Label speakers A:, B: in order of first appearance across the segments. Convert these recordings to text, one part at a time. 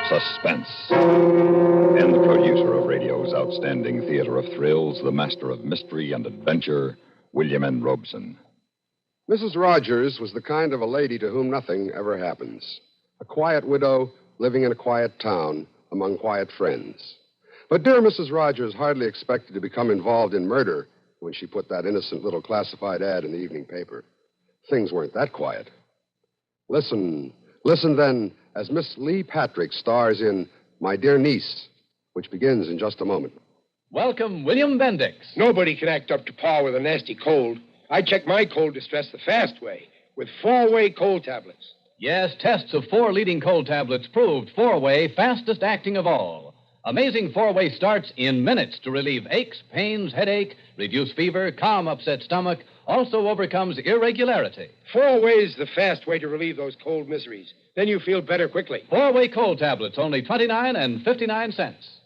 A: Suspense. And the producer of radio's outstanding theater of thrills, the master of mystery and adventure, William N. Robeson.
B: Mrs. Rogers was the kind of a lady to whom nothing ever happens. A quiet widow living in a quiet town among quiet friends. But dear Mrs. Rogers hardly expected to become involved in murder when she put that innocent little classified ad in the evening paper. Things weren't that quiet. Listen then, as Miss Lee Patrick stars in My Dear Niece, which begins in just a moment.
C: Welcome, William Bendix.
D: Nobody can act up to par with a nasty cold. I check my cold distress the fast way, with 4-way cold tablets.
C: Yes, tests of 4 leading cold tablets proved 4-way fastest acting of all. Amazing 4-way starts in minutes to relieve aches, pains, headache, reduce fever, calm upset stomach, also overcomes irregularity.
D: 4-way's the fast way to relieve those cold miseries. Then you feel better quickly.
C: 4-way cold tablets, only 29 and 59 cents.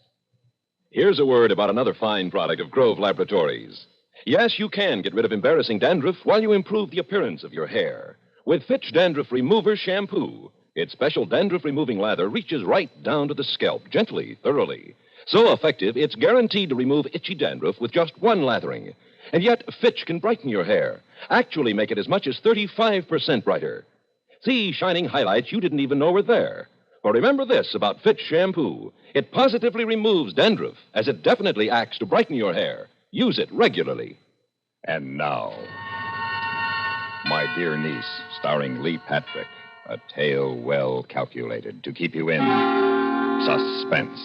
E: Here's a word about another fine product of Grove Laboratories. Yes, you can get rid of embarrassing dandruff while you improve the appearance of your hair. With Fitch Dandruff Remover Shampoo. Its special dandruff-removing lather reaches right down to the scalp, gently, thoroughly. So effective, it's guaranteed to remove itchy dandruff with just one lathering. And yet, Fitch can brighten your hair. Actually make it as much as 35% brighter. See shining highlights you didn't even know were there. For remember this about Fitch Shampoo. It positively removes dandruff, as it definitely acts to brighten your hair. Use it regularly.
A: And now, My Dear Niece, starring Lee Patrick. A tale well calculated to keep you in suspense.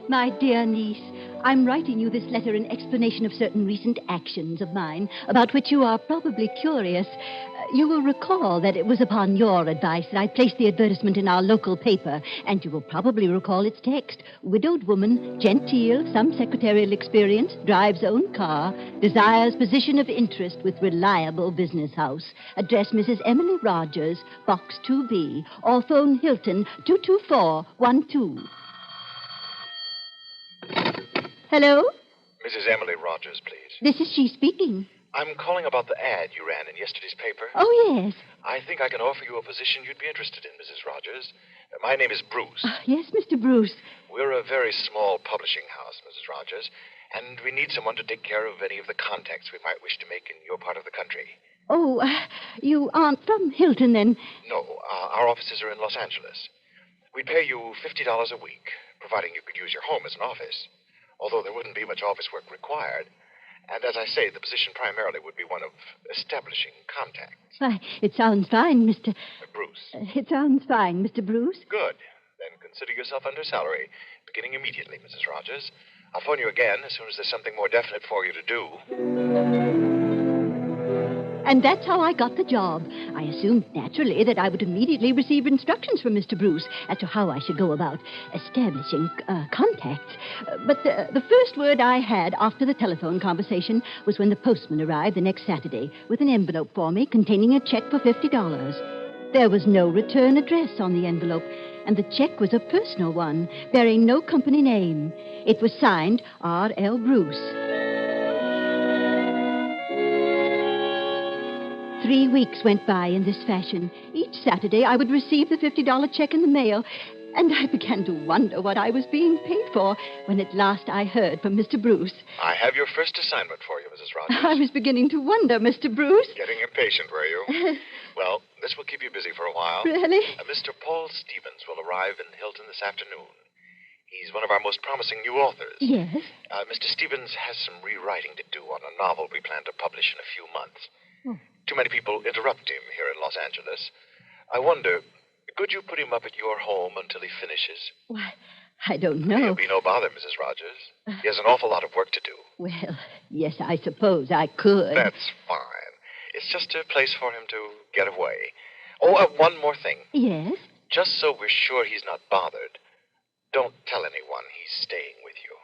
F: My dear niece, I'm writing you this letter in explanation of certain recent actions of mine, about which you are probably curious. You will recall that it was upon your advice that I placed the advertisement in our local paper, and you will probably recall its text. Widowed woman, genteel, some secretarial experience, drives own car, desires position of interest with reliable business house. Address Mrs. Emily Rogers, Box 2B, or phone Hilton 22412. Hello?
G: Mrs. Emily Rogers, please.
F: This is she speaking.
G: I'm calling about the ad you ran in yesterday's paper.
F: Oh, yes.
G: I think I can offer you a position you'd be interested in, Mrs. Rogers. My name is Bruce.
F: Yes, Mr. Bruce.
G: We're a very small publishing house, Mrs. Rogers, and we need someone to take care of any of the contacts we might wish to make in your part of the country.
F: Oh, you aren't from Hilton, then?
G: No, our offices are in Los Angeles. We'd pay you $50 a week, providing you could use your home as an office, although there wouldn't be much office work required. And as I say, the position primarily would be one of establishing contacts.
F: Why, it sounds fine, Mr.
G: Bruce.
F: It sounds fine, Mr. Bruce.
G: Good. Then consider yourself under salary, beginning immediately, Mrs. Rogers. I'll phone you again as soon as there's something more definite for you to do.
F: And that's how I got the job. I assumed, naturally, that I would immediately receive instructions from Mr. Bruce as to how I should go about establishing contacts. But the first word I had after the telephone conversation was when the postman arrived the next Saturday with an envelope for me containing a check for $50. There was no return address on the envelope, and the check was a personal one, bearing no company name. It was signed R.L. Bruce. 3 weeks went by in this fashion. Each Saturday, I would receive the $50 check in the mail, and I began to wonder what I was being paid for when at last I heard from Mr. Bruce.
G: I have your first assignment for you, Mrs. Rogers.
F: I was beginning to wonder, Mr. Bruce.
G: Getting impatient, were you? Well, this will keep you busy for a while.
F: Really?
G: Mr. Paul Stevens will arrive in Hilton this afternoon. He's one of our most promising new authors.
F: Yes?
G: Mr. Stevens has some rewriting to do on a novel we plan to publish in a few months.
F: Oh.
G: Too many people interrupt him here in Los Angeles. I wonder, could you put him up at your home until he finishes?
F: Why, I don't know.
G: He'll be no bother, Mrs. Rogers. He has an awful lot of work to do.
F: Well, yes, I suppose I could.
G: That's fine. It's just a place for him to get away. Oh, one more thing.
F: Yes?
G: Just so we're sure he's not bothered, don't tell anyone he's staying with you.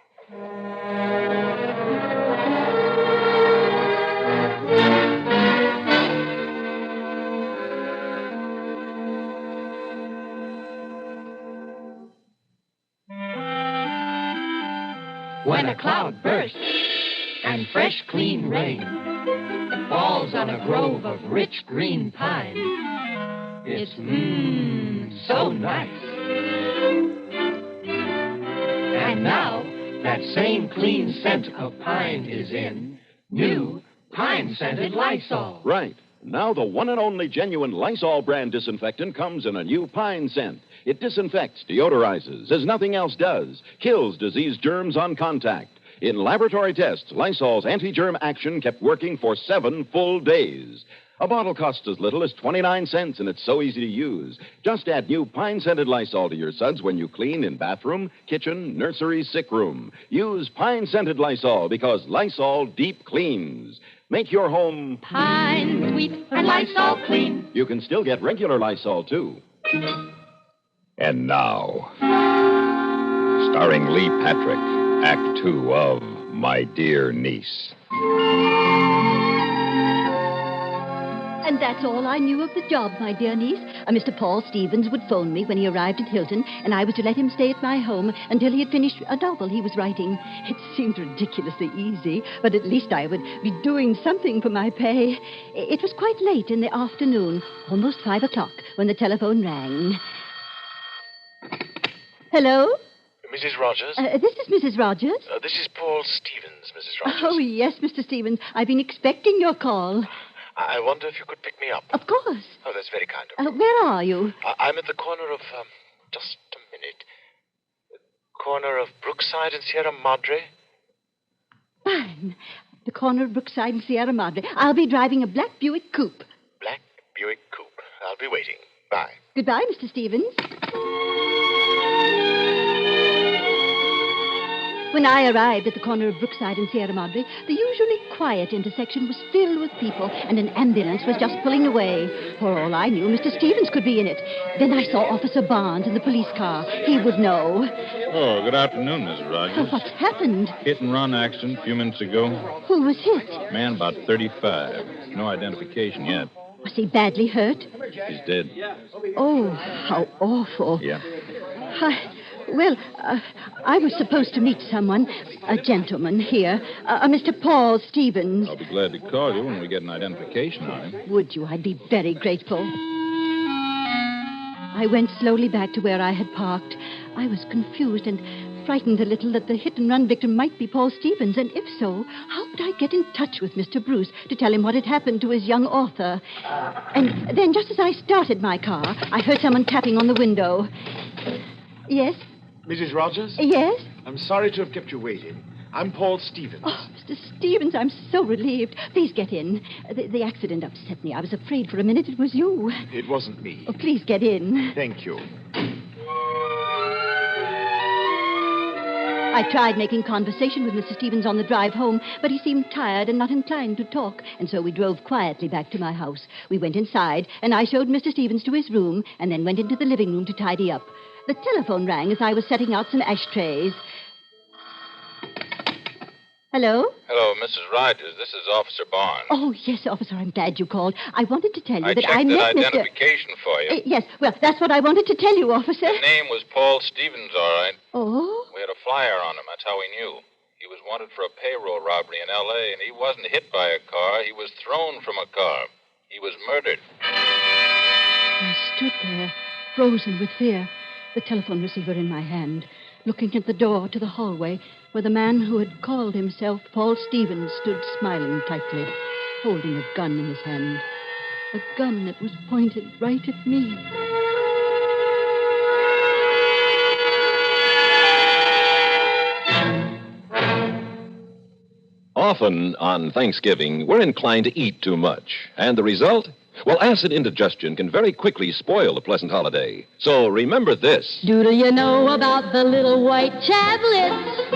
H: When a cloud bursts and fresh, clean rain falls on a grove of rich green pine, It's so nice. And now, that same clean scent of pine is in new pine-scented Lysol.
E: Right. Now the one and only genuine Lysol brand disinfectant comes in a new pine scent. It disinfects, deodorizes, as nothing else does, kills disease germs on contact. In laboratory tests, Lysol's anti-germ action kept working for 7 full days. A bottle costs as little as 29 cents, and it's so easy to use. Just add new pine-scented Lysol to your suds when you clean in bathroom, kitchen, nursery, sick room. Use pine-scented Lysol because Lysol deep cleans. Make your home
H: Pine sweet and Lysol clean.
E: You can still get regular Lysol, too.
A: And now, starring Lee Patrick, Act 2 of My Dear Niece.
F: And that's all I knew of the job, my dear niece. Mr. Paul Stevens would phone me when he arrived at Hilton, and I was to let him stay at my home until he had finished a novel he was writing. It seemed ridiculously easy, but at least I would be doing something for my pay. It was quite late in the afternoon, almost 5 o'clock, when the telephone rang. Hello?
G: Mrs. Rogers?
F: This is Mrs. Rogers.
G: This is Paul Stevens, Mrs. Rogers.
F: Oh, yes, Mr. Stevens. I've been expecting your call.
G: I wonder if you could pick me up.
F: Of course.
G: Oh, that's very kind of you.
F: Where are you?
G: I'm at the corner of, just a minute. The corner of Brookside and Sierra Madre.
F: Fine. The corner of Brookside and Sierra Madre. I'll be driving a black Buick coupe.
G: Black Buick coupe. I'll be waiting. Bye.
F: Goodbye, Mr. Stevens. When I arrived at the corner of Brookside and Sierra Madre, the usually quiet intersection was filled with people, and an ambulance was just pulling away. For all I knew, Mr. Stevens could be in it. Then I saw Officer Barnes in the police car. He would know.
I: Oh, good afternoon, Mrs. Rogers.
F: What's happened?
I: Hit-and-run accident a few minutes ago.
F: Who was hit?
I: Man about 35. No identification yet.
F: Was he badly hurt?
I: He's dead.
F: Oh, how awful.
I: Yeah.
F: I was supposed to meet someone, a gentleman here, Mr. Paul Stevens.
I: I'll be glad to call you when we get an identification on him.
F: Would you? I'd be very grateful. I went slowly back to where I had parked. I was confused and frightened a little that the hit-and-run victim might be Paul Stevens, and if so, how could I get in touch with Mr. Bruce to tell him what had happened to his young author? And then, just as I started my car, I heard someone tapping on the window. Yes?
J: Mrs. Rogers?
F: Yes?
J: I'm sorry to have kept you waiting. I'm Paul Stevens.
F: Oh, Mr. Stevens, I'm so relieved. Please get in. The accident upset me. I was afraid for a minute it was you.
J: It wasn't me.
F: Oh, please get in.
J: Thank you.
F: I tried making conversation with Mr. Stevens on the drive home, but he seemed tired and not inclined to talk, and so we drove quietly back to my house. We went inside, and I showed Mr. Stevens to his room, and then went into the living room to tidy up. The telephone rang as I was setting out some ashtrays. Hello?
K: Hello, Mrs. Rogers. This is Officer Barnes.
F: Oh, yes, officer, I'm glad you called. I wanted to tell you
K: I
F: that I
K: checked
F: met
K: that identification for you.
F: Yes, well, that's what I wanted to tell you, officer.
K: His name was Paul Stevens, all right.
F: Oh?
K: We had a flyer on him. That's how we knew. He was wanted for a payroll robbery in L.A., and he wasn't hit by a car. He was thrown from a car. He was murdered.
F: I stood there, frozen with fear, the telephone receiver in my hand, looking at the door to the hallway where the man who had called himself Paul Stevens stood smiling tightly, holding a gun in his hand. A gun that was pointed right at me.
E: Often on Thanksgiving, we're inclined to eat too much. And the result? Well, acid indigestion can very quickly spoil a pleasant holiday. So remember this.
L: Doodle you know about the little white tablets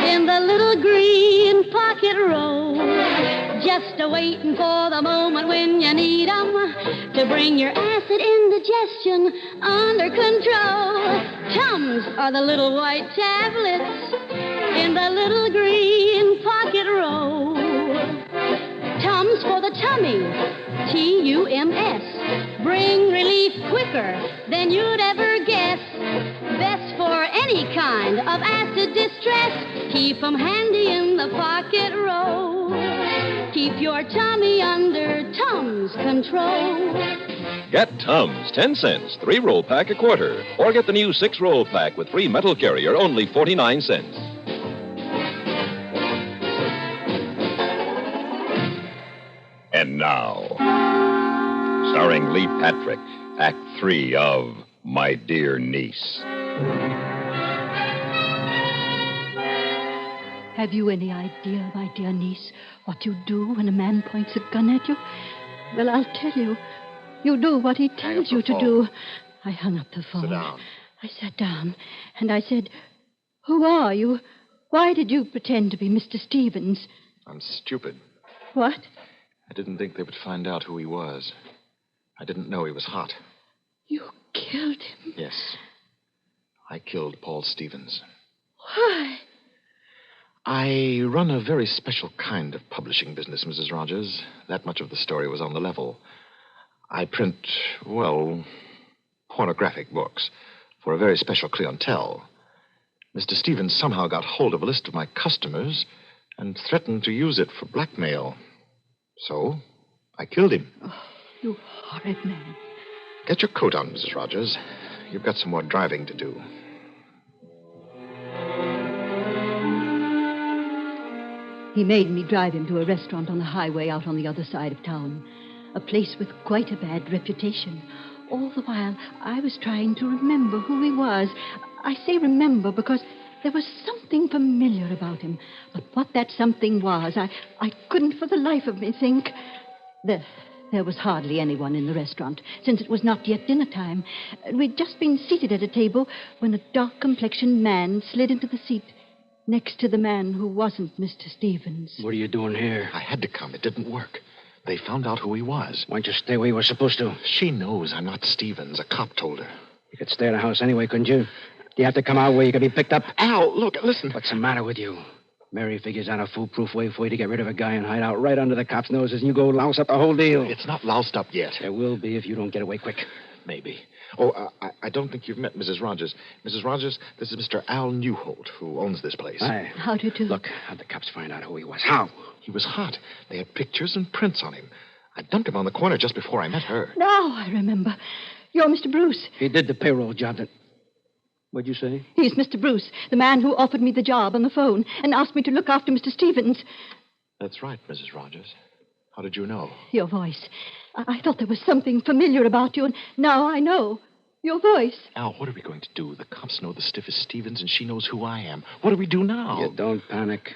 L: in the little green pocket roll? Just a-waiting for the moment when you need 'em to bring your acid indigestion under control. Tums are the little white tablets in the little green pocket roll. Tums for the tummy, T-U-M-S. Bring relief quicker than you'd ever guess. Best for any kind of acid distress. Keep 'em handy in the pocket roll. Keep your tummy under Tums control.
E: Get Tums, 10 cents, 3-roll pack a quarter. Or get the new 6-roll pack with free metal carrier, only 49 cents.
A: And now, starring Lee Patrick, Act 3 of My Dear Niece.
F: Have you any idea, my dear niece, what you do when a man points a gun at you? Well, I'll tell you. You do what he tells you to do. I hung up the phone.
J: Sit down.
F: I sat down, and I said, "Who are you? Why did you pretend to be Mr. Stevens?"
J: I'm stupid.
F: What?
J: I didn't think they would find out who he was. I didn't know he was hot.
F: You killed him?
J: Yes. I killed Paul Stevens.
F: Why?
J: I run a very special kind of publishing business, Mrs. Rogers. That much of the story was on the level. I print, well, pornographic books for a very special clientele. Mr. Stevens somehow got hold of a list of my customers and threatened to use it for blackmail. So, I killed him.
F: Oh, you horrid man.
J: Get your coat on, Mrs. Rogers. You've got some more driving to do.
F: He made me drive him to a restaurant on the highway out on the other side of town. A place with quite a bad reputation. All the while, I was trying to remember who he was. I say remember because there was something familiar about him. But what that something was, I couldn't for the life of me think. There was hardly anyone in the restaurant, since it was not yet dinner time. We'd just been seated at a table when a dark-complexioned man slid into the seat next to the man who wasn't Mr. Stevens.
M: What are you doing here?
J: I had to come. It didn't work. They found out who he was.
M: Why'd you stay where you were supposed to?
J: She knows I'm not Stevens. A cop told her.
M: You could stay at the house anyway, couldn't you? Do you have to come out where you could be picked up?
J: Al, look, listen.
M: What's the matter with you? Mary figures out a foolproof way for you to get rid of a guy and hide out right under the cops' noses, and you go louse up the whole deal.
J: It's not loused up yet.
M: There will be if you don't get away quick.
J: Maybe. Oh, I don't think you've met Mrs. Rogers. Mrs. Rogers, this is Mr. Al Newholt, who owns this place.
M: Hi.
F: How do you do?
M: Look, how'd the cops find out who he was? How?
J: He was hot. They had pictures and prints on him. I dumped him on the corner just before I met her.
F: Now I remember. You're Mr. Bruce.
M: He did the payroll job that... What'd you say?
F: He's Mr. Bruce, the man who offered me the job on the phone and asked me to look after Mr. Stevens.
J: That's right, Mrs. Rogers. How did you know?
F: Your voice. I thought there was something familiar about you, and now I know. Your voice.
J: Al, what are we going to do? The cops know the stiff is Stevens, and she knows who I am. What do we do now?
M: You don't panic,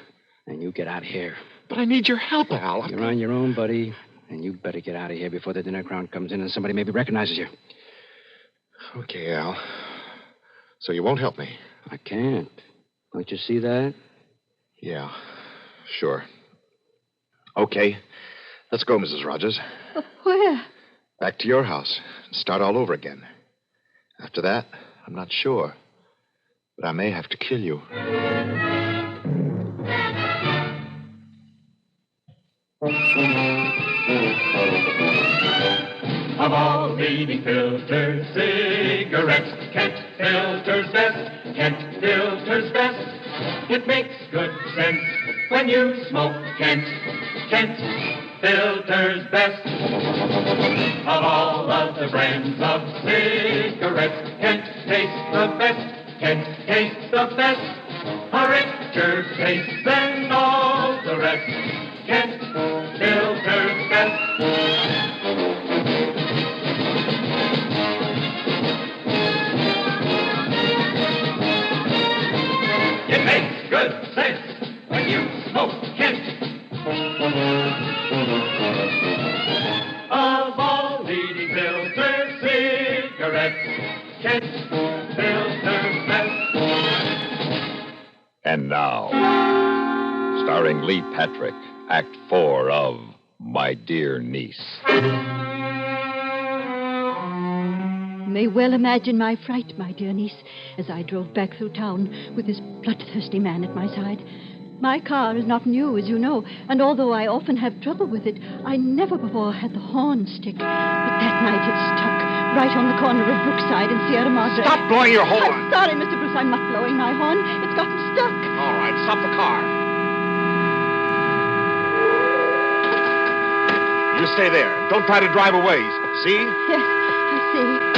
M: and you get out of here.
J: But I need your help, Al.
M: You're on your own, buddy, and you better get out of here before the dinner crowd comes in and somebody maybe recognizes you.
J: Okay, Al. So you won't help me?
M: I can't. Don't you see that?
J: Yeah, sure. Okay. Let's go, Mrs. Rogers.
F: Where?
J: Back to your house and start all over again. After that, I'm not sure. But I may have to kill you.
H: Of all leading filter cigarettes, Kent Filter's best. Kent Filter's best. It makes good sense when you smoke Kent. Kent Filter's best. Of all of the brands of cigarettes, Kent tastes the best. Kent tastes the best. A richer taste than all the rest. Kent Filter's best. It makes good sense when you smoke Kent. Of all leading filter cigarettes, Kent Filter's best.
A: And now, starring Lee Patrick, Act 4 of My Dear Niece.
F: You may well imagine my fright, my dear niece, as I drove back through town with this bloodthirsty man at my side. My car is not new, as you know, and although I often have trouble with it, I never before had the horn stick. But that night it stuck right on the corner of Brookside and Sierra Madre.
J: Stop blowing your horn!
F: I'm sorry, Mr. Bruce, I'm not blowing my horn. It's gotten stuck.
J: All right, stop the car. You stay there. Don't try to drive away. See?
F: Yes, I see.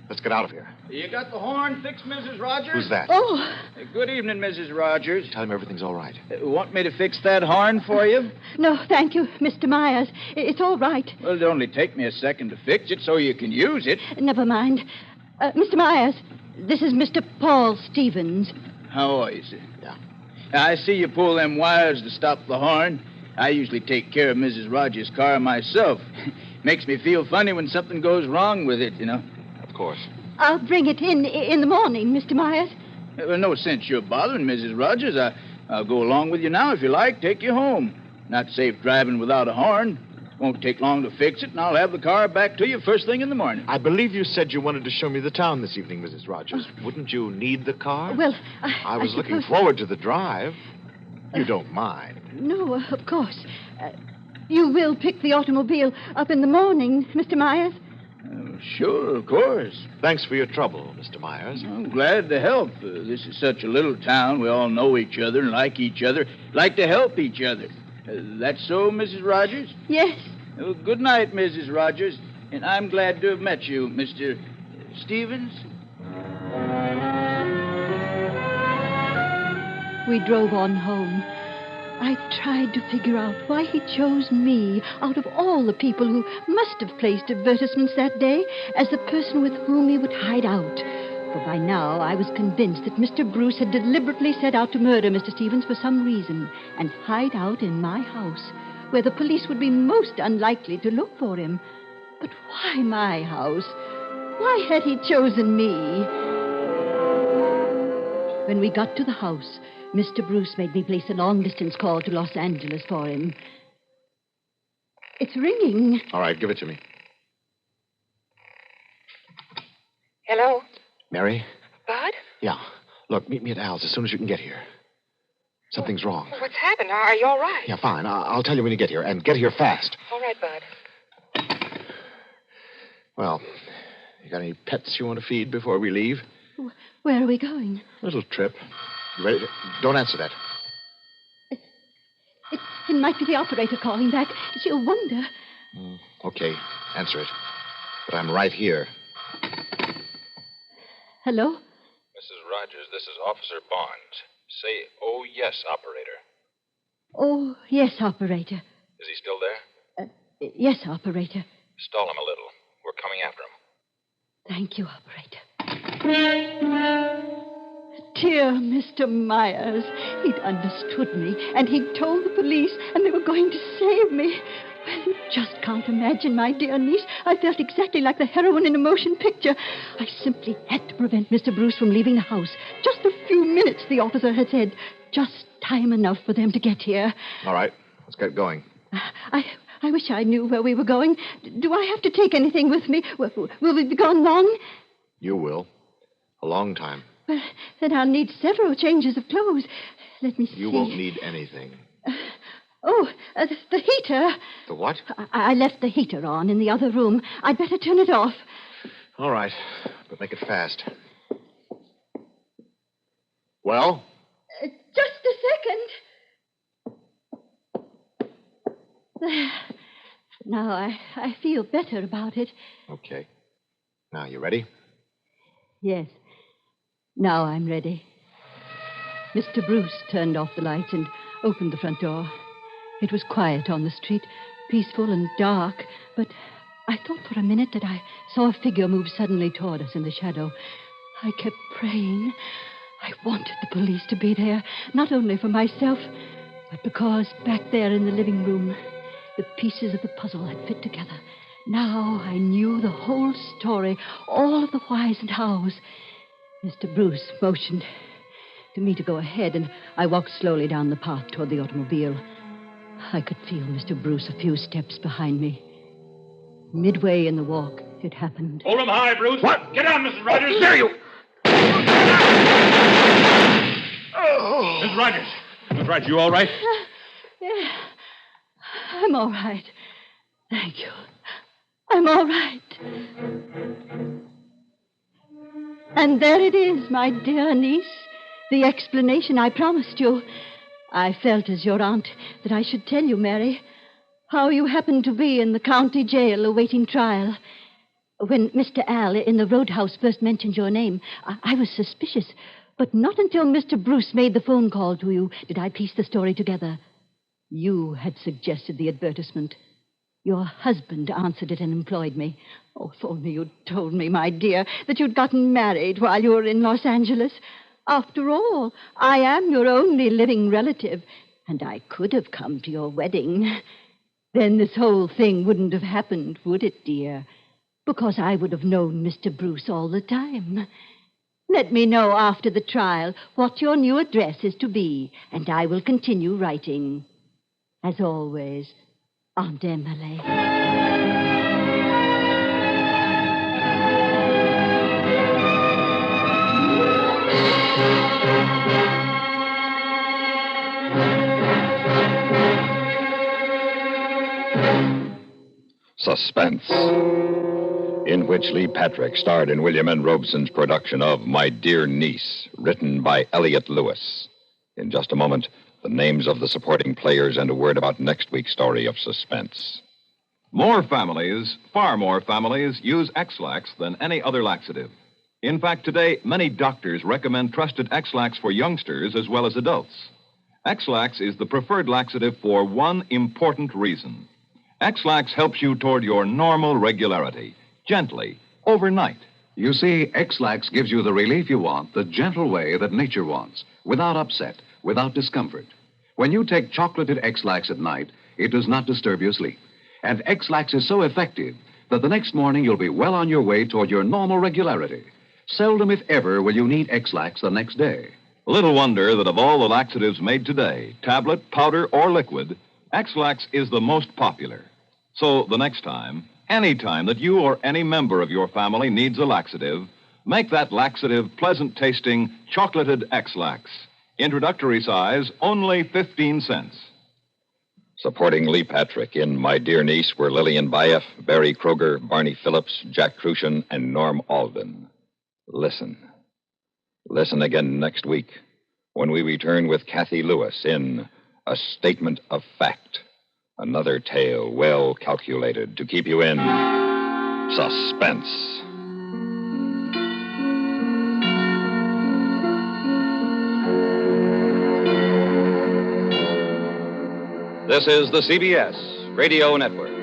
J: Let's get out of here.
N: You got the horn fixed, Mrs. Rogers?
J: Who's that?
F: Oh.
N: Good evening, Mrs. Rogers.
J: Tell him everything's all right.
N: Want me to fix that horn for you?
F: No, thank you, Mr. Myers. It's all right.
N: Well, it'll only take me a second to fix it so you can use it.
F: Never mind. Mr. Myers, this is Mr. Paul Stevens.
N: How are you, sir?
J: Yeah.
N: I see you pull them wires to stop the horn. I usually take care of Mrs. Rogers' car myself. Makes me feel funny when something goes wrong with it, you know.
J: Of course.
F: I'll bring it in the morning, Mr. Myers.
N: Well, no sense you're bothering, Mrs. Rogers. I'll go along with you now if you like. Take you home. Not safe driving without a horn. Won't take long to fix it, and I'll have the car back to you first thing in the morning.
J: I believe you said you wanted to show me the town this evening, Mrs. Rogers. Wouldn't you need the car?
F: Well,
J: I was looking
F: suppose...
J: forward to the drive. You don't mind.
F: No, of course. You will pick the automobile up in the morning, Mr. Myers?
N: Sure, of course.
J: Thanks for your trouble, Mr. Myers.
N: I'm glad to help. This is such a little town. We all know each other and like each other. Like to help each other. That's so, Mrs. Rogers?
F: Yes.
N: Good night, Mrs. Rogers. And I'm glad to have met you, Mr. Stevens.
F: We drove on home. I tried to figure out why he chose me out of all the people who must have placed advertisements that day as the person with whom he would hide out. For by now I was convinced that Mr. Bruce had deliberately set out to murder Mr. Stevens for some reason and hide out in my house, where the police would be most unlikely to look for him. But why my house? Why had he chosen me? When we got to the house, Mr. Bruce made me place a long-distance call to Los Angeles for him. It's ringing.
J: All right, give it to me.
O: Hello?
J: Mary?
O: Bud?
J: Yeah. Look, meet me at Al's as soon as you can get here. Something's wrong.
O: What's happened? Are you all right?
J: Yeah, fine. I'll tell you when you get here, and get here fast.
O: All right, Bud.
J: Well, you got any pets you want to feed before we leave?
F: Where are we going?
J: A little trip. You ready? Don't answer that.
F: It might be the operator calling back. She'll wonder.
J: Okay, answer it. But I'm right here.
F: Hello?
K: Mrs. Rogers, this is Officer Barnes. Say, oh, yes, operator.
F: Oh, yes, operator.
K: Is he still there?
F: Yes, operator.
K: Stall him a little. We're coming after him.
F: Thank you, operator. Dear Mr. Myers, he'd understood me, and he'd told the police, and they were going to save me. Well, you just can't imagine, my dear niece. I felt exactly like the heroine in a motion picture. I simply had to prevent Mr. Bruce from leaving the house. Just a few minutes, the officer had said. Just time enough for them to get here.
J: All right, let's get going.
F: I wish I knew where we were going. Do I have to take anything with me? Will we be gone long?
J: You will. A long time.
F: Well, then I'll need several changes of clothes. Let me see.
J: You won't need anything.
F: The heater.
J: The what?
F: I left the heater on in the other room. I'd better turn it off.
J: All right, but make it fast. Well?
F: Just a second. There. Now I feel better about it.
J: Okay. Now, you ready?
F: Yes. Now I'm ready. Mr. Bruce turned off the lights and opened the front door. It was quiet on the street, peaceful and dark, but I thought for a minute that I saw a figure move suddenly toward us in the shadow. I kept praying. I wanted the police to be there, not only for myself, but because back there in the living room, the pieces of the puzzle had fit together. Now I knew the whole story, all of the whys and hows. Mr. Bruce motioned to me to go ahead, and I walked slowly down the path toward the automobile. I could feel Mr. Bruce a few steps behind me. Midway in the walk, it happened.
H: Hold him high, Bruce. What? Get down, Mrs. Rogers.
D: There you...
H: Mrs. Rogers. Mrs. Rogers, you all right?
F: Yeah. I'm all right. Thank you. I'm all right. And there it is, my dear niece. The explanation I promised you. I felt as your aunt that I should tell you, Mary, how you happened to be in the county jail awaiting trial. When Mr. Al in the roadhouse first mentioned your name, I was suspicious. But not until Mr. Bruce made the phone call to you did I piece the story together. You had suggested the advertisement. Your husband answered it and employed me. Oh, if only you'd told me, my dear, that you'd gotten married while you were in Los Angeles. After all, I am your only living relative, and I could have come to your wedding. Then this whole thing wouldn't have happened, would it, dear? Because I would have known Mr. Bruce all the time. Let me know after the trial what your new address is to be, and I will continue writing. As always, Aunt Emily.
A: Suspense, in which Lee Patrick starred in William N. Robeson's production of My Dear Niece, written by Elliott Lewis. In just a moment, the names of the supporting players and a word about next week's story of Suspense.
E: More families, far more families, use X-Lax than any other laxative. In fact, today, many doctors recommend trusted X-Lax for youngsters as well as adults. X-Lax is the preferred laxative for one important reason. X-Lax helps you toward your normal regularity, gently, overnight.
P: You see, X-Lax gives you the relief you want the gentle way that nature wants, without upset, without discomfort. When you take chocolated X-Lax at night, it does not disturb your sleep. And X-Lax is so effective that the next morning you'll be well on your way toward your normal regularity. Seldom, if ever, will you need X-Lax the next day.
E: Little wonder that of all the laxatives made today, tablet, powder, or liquid, X-Lax is the most popular. So the next time, any time that you or any member of your family needs a laxative, make that laxative pleasant-tasting chocolated X-Lax. Introductory size, only 15 cents.
A: Supporting Lee Patrick in My Dear Niece were Lillian Baeff, Barry Kroger, Barney Phillips, Jack Crucian, and Norm Alden. Listen. Listen again next week when we return with Kathy Lewis in A Statement of Fact. Another tale well calculated to keep you in suspense.
Q: This is the CBS Radio Network.